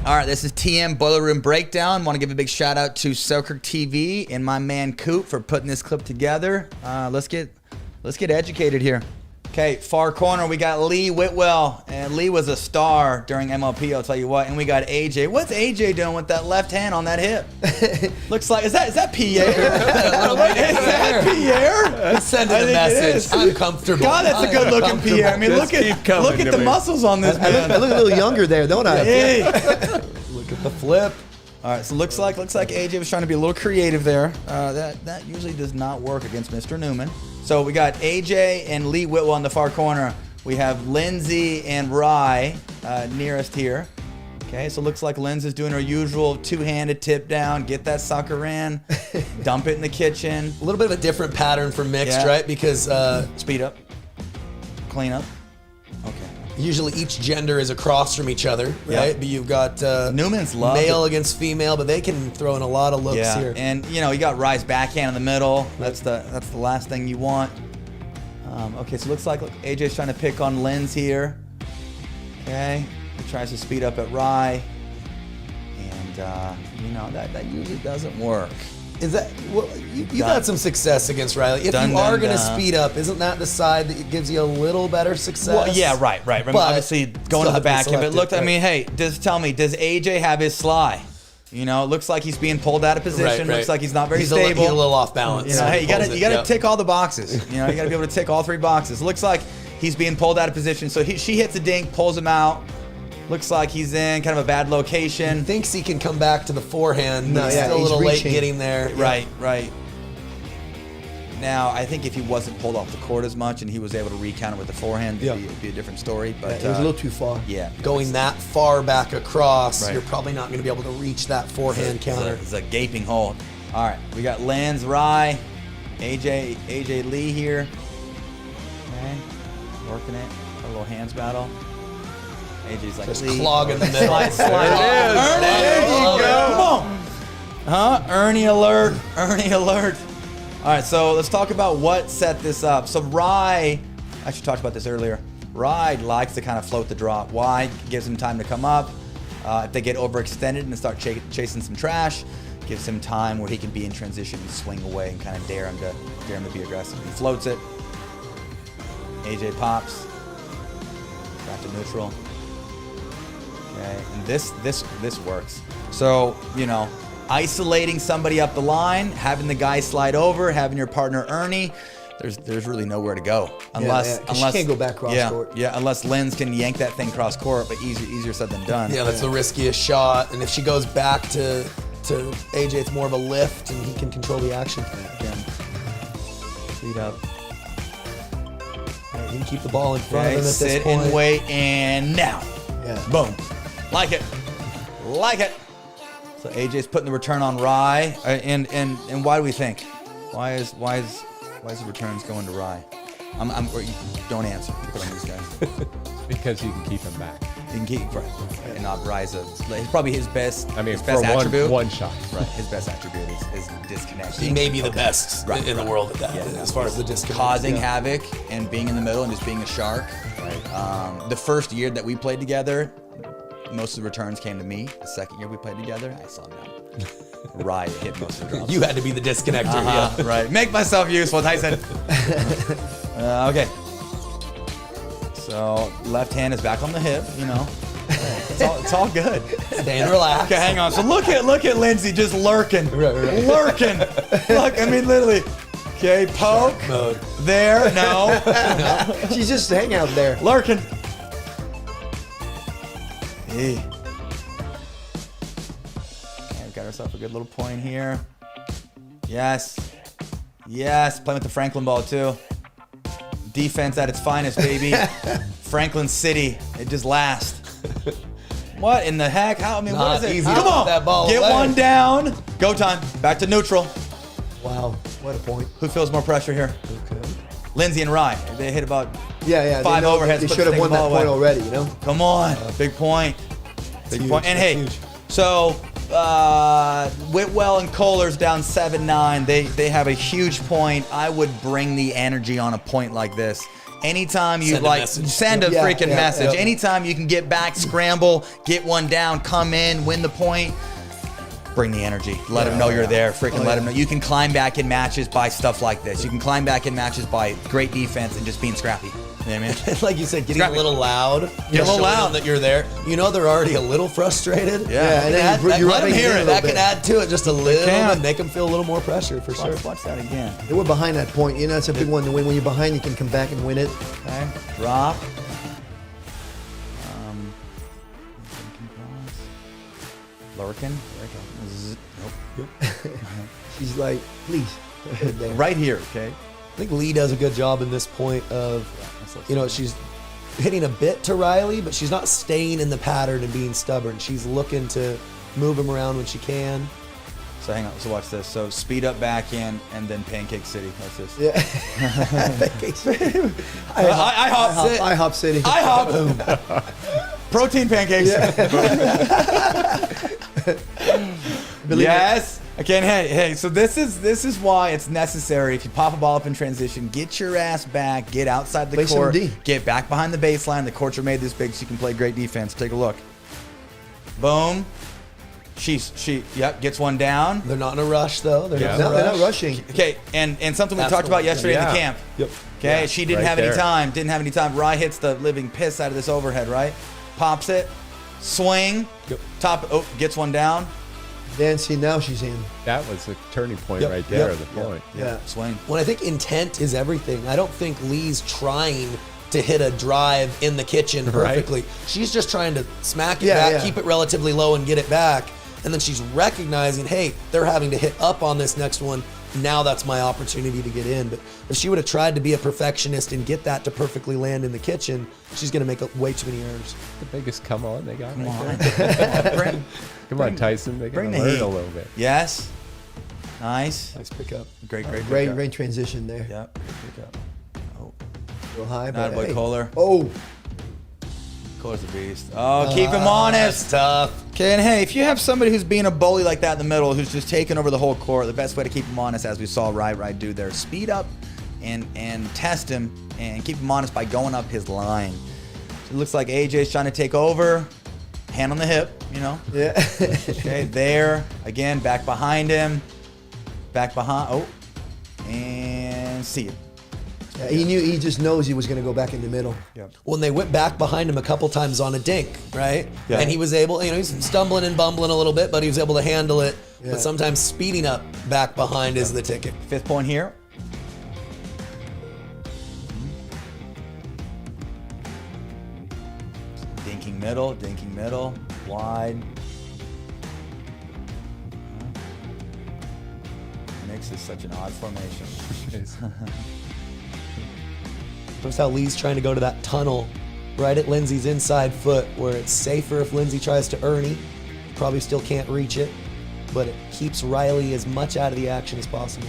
All right, this is TM Boiler Room Breakdown. Want to give a big shout out to Selkirk TV and my man Coop for putting this clip together. Let's get educated here. Okay, far corner, we got Lee Whitwell, and Lee was a star during MLP, I'll tell you what. And we got AJ. What's AJ doing with that left hand on that hip? Looks like, is that Pierre? Is that Pierre? Sending a message. I'm comfortable. God, that's a good-looking Pierre. I mean, look at the muscles on this man. I look a little younger there, don't I? Hey. Look at the flip. All right, so looks like AJ was trying to be a little creative there. That usually does not work against Mr. Newman. So we got AJ and Lee Whitwell on the far corner. We have Lindsay and Rye nearest here. Okay, so looks like Lindsay's doing her usual two-handed tip down, get that sucker in, dump it in the kitchen. A little bit of a different pattern for mixed, Yeah. right? Because Speed up, clean up. Okay. usually each gender is across from each other, right? Yeah. But you've got Newman's love male against female, but they can throw in a lot of looks here. And you know, you got Rye's backhand in the middle. That's the last thing you want. Okay, so looks like AJ's trying to pick on Linz here. Okay, he tries to speed up at Rye, and you know that usually doesn't work. Is that well? You've had some success against Riley. If you are going to speed up, isn't that the side that gives you a little better success? Well, yeah, right. I mean, obviously, going to the backhand. But look, I mean, hey, does AJ have his sly? You know, it looks like he's being pulled out of position. Right. Looks like he's not very stable. He's a little off balance. You know, hey, you gotta tick all the boxes. You know, you gotta be able to tick all three boxes. Looks like he's being pulled out of position. So she hits a dink, pulls him out. Looks like he's in kind of a bad location. He thinks he can come back to the forehand. No, He's yeah, still a he's little late reaching. getting there. Right. Now, I think if he wasn't pulled off the court as much and he was able to recounter with the forehand, it'd be a different story. But it was a little too far. Yeah. Going that far back across, Right. you're probably not going to be able to reach that forehand counter. It's a gaping hole. All right, we got Lance, Rye, AJ Lee here. Okay, working it. A little hands battle. AJ's like, Just Lee. clogging the middle. Slide. Ernie, there you go. Come on. Ernie alert. All right, so let's talk about what set this up. So Rye, I should talk about this earlier. Rye likes to kind of float the drop. Why? Gives him time to come up. If they get overextended and start chasing some trash, gives him time where he can be in transition and swing away and kind of dare him to be aggressive. He floats it. AJ pops. Back to neutral. Okay, and this works. So, you know, isolating somebody up the line, having the guy slide over, having your partner Ernie, there's really nowhere to go unless she can't go back cross court. Yeah, unless Linz can yank that thing cross court, but easier said than done. Yeah, that's the riskiest shot. And if she goes back to AJ, it's more of a lift, and he can control the action. Again, speed up. He can keep the ball in front of him at this Sit point. and wait, and now, boom, like it. So AJ's putting the return on Rye, and why do we think? Why is the returns going to Rye? Don't answer. Put on these guys. Because you can keep him back. You can keep and not Rye's probably his best. I mean, his for best attribute. one shot. Right. His best attribute is disconnecting. He may be the best in the world at that, Yeah, as far as the disconnect. causing havoc and being in the middle and just being a shark. Right. The first year that we played together, most of the returns came to me. The second year we played together, I saw him. Rye hit most of the drops. You had to be the disconnector. Yeah. Right. Make myself useful, Tyson. Okay. So left hand is back on the hip. You know, it's all good. Staying relaxed. Okay, hang on. So look at Lindsay just lurking. Lurking. Look, I mean literally. Okay, poke. Mode. There, no. She's just hanging out there. Lurking. Hey. Okay, we got ourselves a good little point here. Yes. Playing with the Franklin ball too. Defense at its finest, baby. Franklin City. It just lasts. What in the heck? How? I mean, Not what is it? easy to Come put on. that ball Get away. one down. Go time. Back to neutral. Wow, what a point. Who feels more pressure here? Okay. Lindsay and Rye. They hit about Yeah. Five they know overheads, They put should the have won that ball point away. already, you know? Come on. Big point. Big huge. point. And That's hey, huge. so Whitwell and Kohler's down 7-9. They have a huge point. I would bring the energy on a point like this. Anytime you Send a message. send a Yeah, freaking yeah, message. yeah. Anytime you can get back, scramble, get one down, come in, win the point. Bring the energy. Let them know you're there. Freaking let them know. You can climb back in matches by stuff like this. You can climb back in matches by great defense and just being scrappy. You know what I mean? Like you said, getting Scrappy. a little loud. Get a little showing loud. them that you're there. You know they're already a little frustrated. Yeah. and then That, you're let them rubbing hear in a it. little That can bit. add to it just a little can. bit, make them feel a little more pressure for sure. Watch that again. They were behind that point. You know, it's a big one to win. When you're behind, you can come back and win it. Okay. Drop. Lurking. Nope. She's like, please. There. Right here, okay? I think Lee does a good job in this point of, you know, she's hitting a bit to Riley, but she's not staying in the pattern and being stubborn. She's looking to move him around when she can. So hang on. So watch this. So speed up back in and then Pancake City. Watch this. Yeah. I hop. City. I hop. Protein pancakes. Yes. Again, hey. So this is why it's necessary. If you pop a ball up in transition, get your ass back, get outside the Play some court, D. get back behind the baseline. The courts are made this big so you can play great defense. Take a look. Boom. She gets one down. They're not in a rush though. They're not in No, a they're rush. not rushing. Okay, and something we That's talked the about one. yesterday in the Yeah. camp. Yep. Okay, Yeah, she didn't right have any there. time. Didn't have any time. Rye hits the living piss out of this overhead, right? Pops it, swing, Yep. top. Oh, gets one down. Then see, now she's in. That was the turning point Yep, right there, yep, the point. Yeah. Swing. When I think intent is everything, I don't think Lee's trying to hit a drive in the kitchen perfectly. She's just trying to smack it back, keep it relatively low and get it back. And then she's recognizing, hey, they're having to hit up on this next one. Now that's my opportunity to get in. But if she would have tried to be a perfectionist and get that to perfectly land in the kitchen, she's going to make way too many errors. The biggest come on they got Come right on. there. Bring- Come on, Tyson. They got bring to the learn heat. a little bit. Yes. Nice. Nice pickup. Great Great pickup. transition there. Yep. Pick up. Oh, Real high, not but boy hey. Kohler. Oh, Kohler's a beast. Oh, keep him honest. Tough. Okay, and hey, if you have somebody who's being a bully like that in the middle, who's just taking over the whole court, the best way to keep him honest, as we saw Rye do there, speed up and test him and keep him honest by going up his line. So it looks like AJ's trying to take over. Hand on the hip, you know. yeah. Okay, there. Again, back behind him. Back behind. Oh. And see it. Yeah, he just knows he was going to go back in the middle. When they went back behind him a couple times on a dink, right? Yeah. And he was able, you know, he's stumbling and bumbling a little bit, but he was able to handle it. Yeah. But sometimes speeding up back behind is the ticket. 5th point here. Dinking middle, wide. Mix is such an odd formation. Notice how Lee's trying to go to that tunnel right at Lindsay's inside foot where it's safer if Lindsay tries to Ernie. Probably still can't reach it, but it keeps Riley as much out of the action as possible.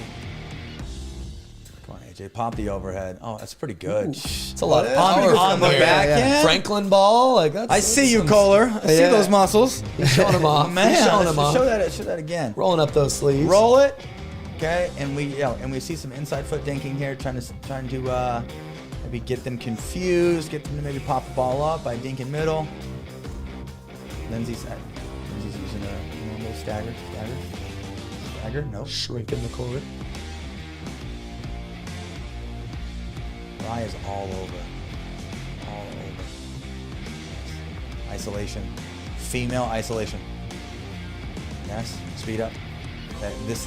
Come on, AJ, pop the overhead. Oh, that's pretty good. It's a lot of On power the, on from the there. back end. Franklin ball, like that's. I see you, some- Kohler. I see Yeah. those muscles. He's showing him off. Man, He's showing let's him off. show that again. Rolling up those sleeves. Roll it. Okay, and we see some inside foot dinking here, trying to maybe get them confused, get them to maybe pop the ball up by dinking middle. Lindsay's using a normal stagger. Nope. Shrinking the court. Rye is all over. Isolation. Female isolation. Yes. Speed up.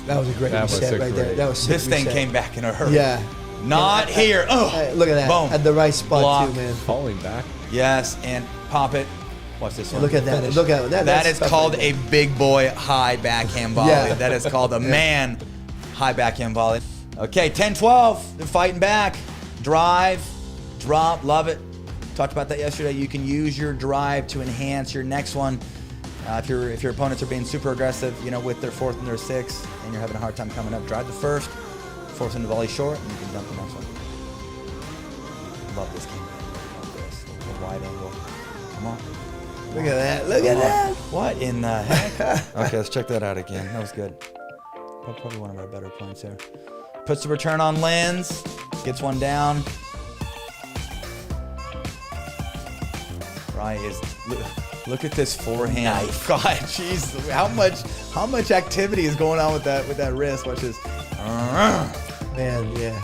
That was a great That was reset a right there. great- That was sick This thing reset. came back in a hurry. Yeah. Not here. Oh. Hey, look at that. Boom. At the right spot Block. too, man. Falling back. Yes, and pop it. Watch this one. Look at that. Finish. Look at that. That that's is tough called right a there. big boy high backhand volley. Yeah. That is called a man high backhand volley. Okay, 10-12. They're fighting back. Drive, drop, love it. Talked about that yesterday. You can use your drive to enhance your next one. If your opponents are being super aggressive, you know, with their 4th and their 6th, and you're having a hard time coming up, drive the first, force them to volley short, and you can dump the next one. Love this game. Love this. A wide angle. Come on. Look at that. Look at that. What in the heck? Okay, let's check that out again. That was good. Probably one of our better points there. Puts the return on Lens. Gets one down. Rye is look at this forehand. God, jeez, how much activity is going on with that wrist? Watch this. Man, yeah.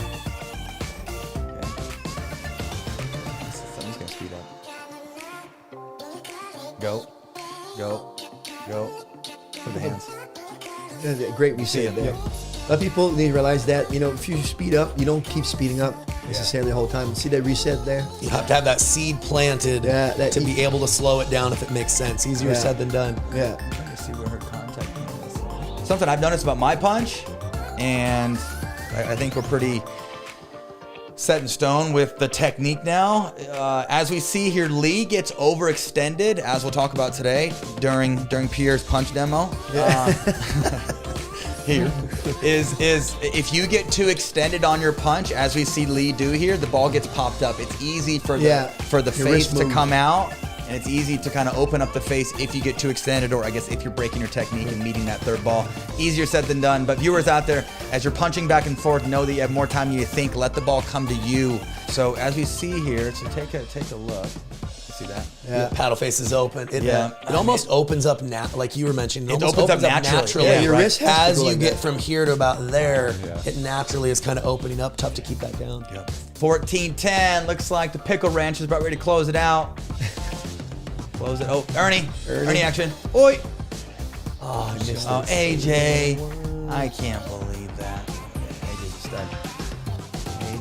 Something's gonna speed up. Go. With the hands. That's a great reset there. A lot of people need to realize that, if you speed up, you don't keep speeding up necessarily the whole time. See that reset there? You have to have that seed planted to be able to slow it down if it makes sense. Easier said than done. Yeah. I'm trying to see where her contact is. Something I've noticed about my punch, and I think we're pretty set in stone with the technique now. As we see here, Lee gets overextended, as we'll talk about today during Pierre's punch demo. Here is if you get too extended on your punch, as we see Lee do here, the ball gets popped up. It's easy for the face to come out, and it's easy to kind of open up the face if you get too extended, or I guess if you're breaking your technique and meeting that third ball. Easier said than done. But viewers out there, as you're punching back and forth, know that you have more time than you think. Let the ball come to you. So as we see here, so take a look. See that? Yeah. Paddle face is open. It almost opens up like you were mentioning. It opens up naturally. Yeah, your wrist has as to go you like get that. from here to about there, it naturally is kind of opening up. Tough to keep that down. Yeah. 14-10. Looks like the Pickle Ranch is about ready to close it out. Close it. Oh, Ernie action. Oi. Oh, I missed Oh, it. AJ. I can't believe that. Okay, AJ's a stud.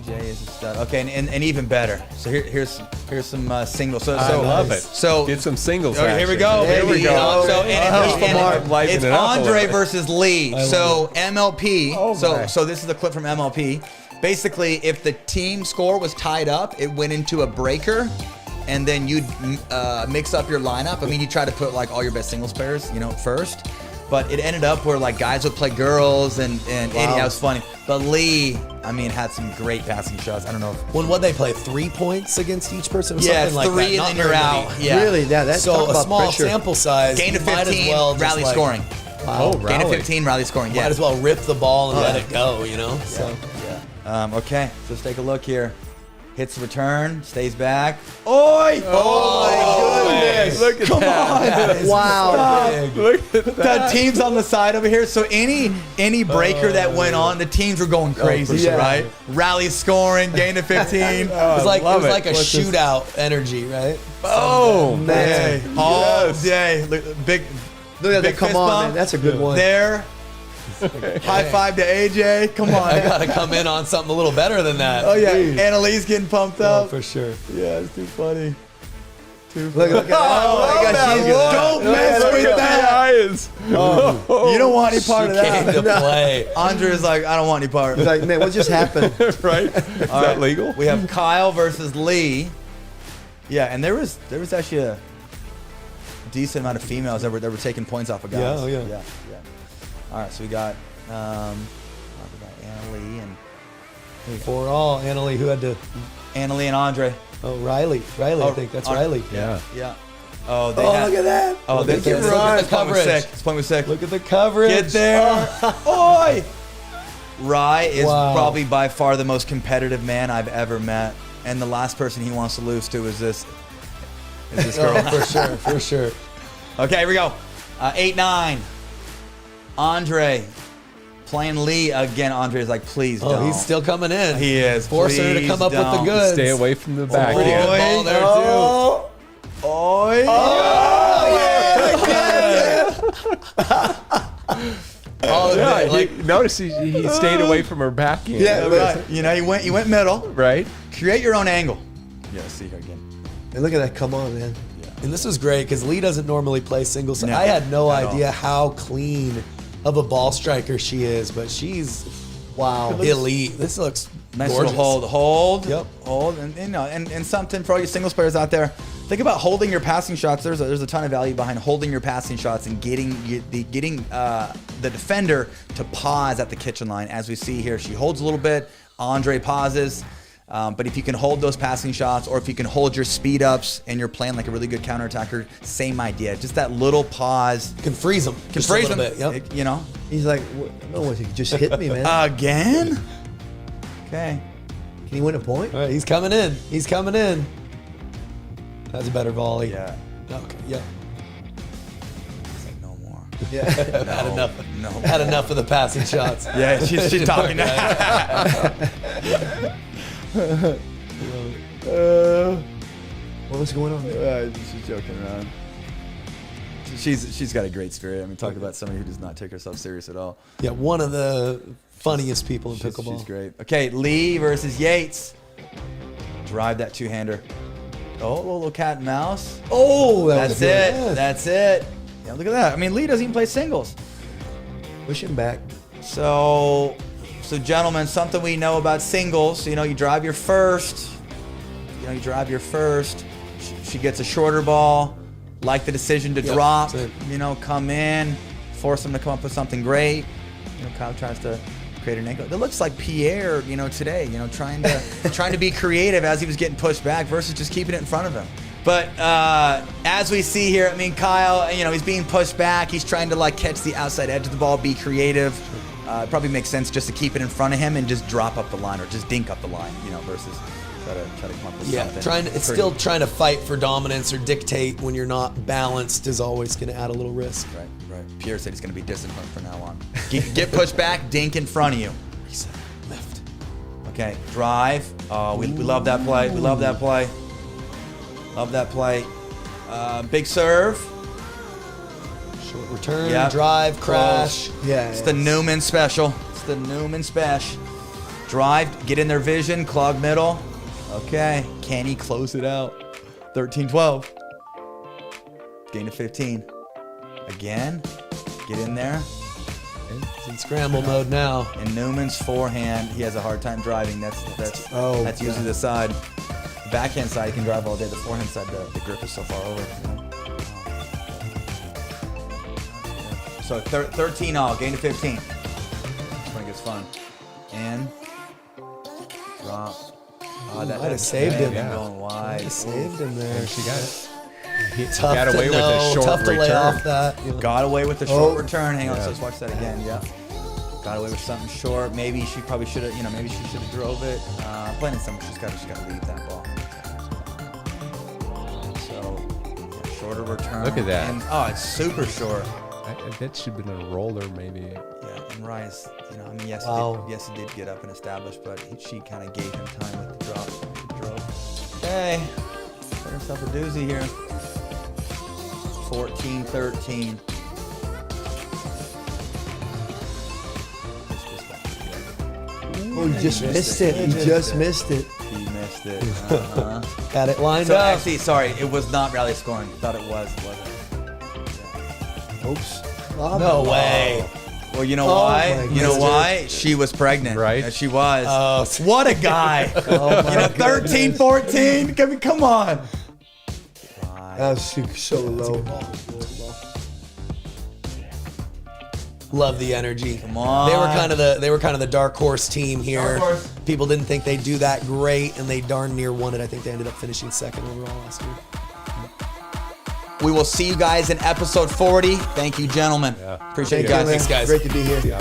AJ is a stud. Okay, and even better. So here's some singles. So I love it. So get some singles. Okay, here we go. There we go. So Liven it's it up a Andre little. versus Lee. So MLP. Oh, my. So this is the clip from MLP. Basically, if the team score was tied up, it went into a breaker, and then you'd mix up your lineup. I mean, you try to put like all your best singles pairs, first. But it ended up where like guys would play girls, and anyhow, it was funny. But Lee, had some great passing shots. I don't know if What they play 3 points against each person? Or yeah, something like three, that. and then you're out. Yeah. Really? Yeah, that's So talk a about small pressure. sample size. Gain of you might 15, as well just, rally scoring. Oh, Gain of rally. 15, rally scoring. Yeah. Might as well rip the ball and let it go. So Okay, so let's take a look here. Hits the return, stays back. Oi! Oh, my goodness! Look at that. Wow. Look at The that. team's on the side over here. So any breaker that went on, the teams were going crazy, sure. right? Rally scoring, gain of 15. it was like love it. a What's this? shootout energy, right? Oh, Day. man. All Yes. day. Look, big Look at that. Big Come fist on, bump. man. That's a good one. there. High five to AJ. Come on. I gotta come in on something a little better than that. Oh, yeah. Annalise getting pumped up. for sure. Yeah, it's too funny. Look at that. Oh, my gosh, she's good. Don't mess Look with at that. the eyes. You don't want any part of Came to that. play. Andre is like, I don't want any part. It's like, man, what just happened? Right? Is that legal? We have Kyle versus Lee. Yeah, and there was actually a decent amount of females that were taking points off of guys. Yeah, oh, yeah. Yeah. All right, so we got Anna Lee and For all, Annalie, who had to? Anna Lee and Andre. Oh, Riley. I think that's Riley. Yeah. Yeah. Oh, they Oh, had, look at that. Oh, they Look at this the point was coverage. sick. This point was sick. Look at the coverage. Get there. Oi! Rye is Wow. probably by far the most competitive man I've ever met. And the last person he wants to lose to is this girl. Oh, for sure. Okay, here we go. 8-9. Andre playing Lee again. Andre's like, please don't. Oh, he's still coming in. He is. Force her to Please come up with the don't. goods. Stay away from the back. Pretty good ball there, Oh. Oi. Oh, Yeah, like notice he stayed away from her backhand. Yeah, Right. You know, you went middle. Right? Create your own angle. Yeah, see her again. And look at that. Come on, man. And this was great because Lee doesn't normally play singles. No, I had no at idea how clean of a ball striker she is, but she's elite. This looks Nice gorgeous. little hold. Yep. Hold, and and something for all you singles players out there. Think about holding your passing shots. There's a ton of value behind holding your passing shots and getting the defender to pause at the kitchen line. As we see here, she holds a little bit. Andre pauses. But if you can hold those passing shots, or if you can hold your speed ups and you're playing like a really good counterattacker, same idea. Just that little pause. Can freeze them. Can freeze them. Bit. Yep. You know. He's like, no, he just hit me, man. Again? Okay. Can he win a point? All right, he's coming in. That's a better volley. Yeah. Okay. Yep. It's like, no more. Yeah. Had enough. No. Had enough of the passing shots. Yeah, she's talking. What was going on there? She's joking around. She's got a great spirit. I mean, talk about somebody who does not take herself serious at all. Yeah, one of the funniest people in pickleball. She's great. Okay, Lee versus Yates. Drive that two-hander. Oh, little cat and mouse. Oh, That's it. That's it. Yeah, look at that. I mean, Lee doesn't even play singles. Push him back. So gentlemen, something we know about singles. You know, you drive your first. She gets a shorter ball. Like the decision to drop. that's it. You know, come in, force him to come up with something great. You know, Kyle tries to create an angle. It looks like Pierre, you know, today, you know, trying to be creative as he was getting pushed back versus just keeping it in front of him. But as we see here, I mean, Kyle, you know, he's being pushed back. He's trying to like catch the outside edge of the ball, be creative. It probably makes sense just to keep it in front of him and just drop up the line or just dink up the line, you know, versus try to come up with something. Still trying to fight for dominance or dictate when you're not balanced is always going to add a little risk. Right. Pierre said he's going to be disciplined from now on. Get pushed back, dink in front of you. Reset, lift. Okay, drive. Oh, we love that play. We love that play. Love that play. Big serve. Short return, Yep. drive, crash. Yeah. It's the Newman special. Drive, get in their vision, clog middle. Okay, can he close it out? 13-12. Gain to 15. Again, get in there. It's in scramble mode now. And Newman's forehand, he has a hard time driving. That's usually the side. The backhand side, he can drive all day. The forehand side, the grip is so far over. You know? So 13 all, gain to 15. This one gets fun. And drop. Oh, Might have saved him. Going wide. Saved him there. She got it. He Tough got to away with know, a short tough to return. lay off that. Got away with the short Oh. return. Hang on, Yeah. let's watch that again. Yeah. Got away with something short. Maybe she probably should have, maybe she should have drove it. Plain and simple, she's got to leave that ball. So, yeah, shorter return. Look at that. And, it's super short. I bet she'd been a roller maybe. Yeah, and Ryan's, yes, Wow. he did get up and establish, but she kind of gave him time with the drop. Okay, got herself a doozy here. 14-13. Oh, you just missed it. You just missed it. He missed it. Got it lined So up. actually, sorry, it was not rally scoring. Thought it was. It wasn't. Oops. No way. Well, you know Oh why? my You know goodness. why? She was pregnant. Right. Yeah, she was. Oh, What a guy. 13, 14. Come on. That was so low. love the energy. Come on. They were kind of the dark horse team here. Dark horse. People didn't think they'd do that great, and they darn near won it. I think they ended up finishing second overall last year. We will see you guys in episode 40. Thank you, gentlemen. Yeah. Appreciate you Thank guys. you, man. Thanks, guys. Great to be here. Yeah.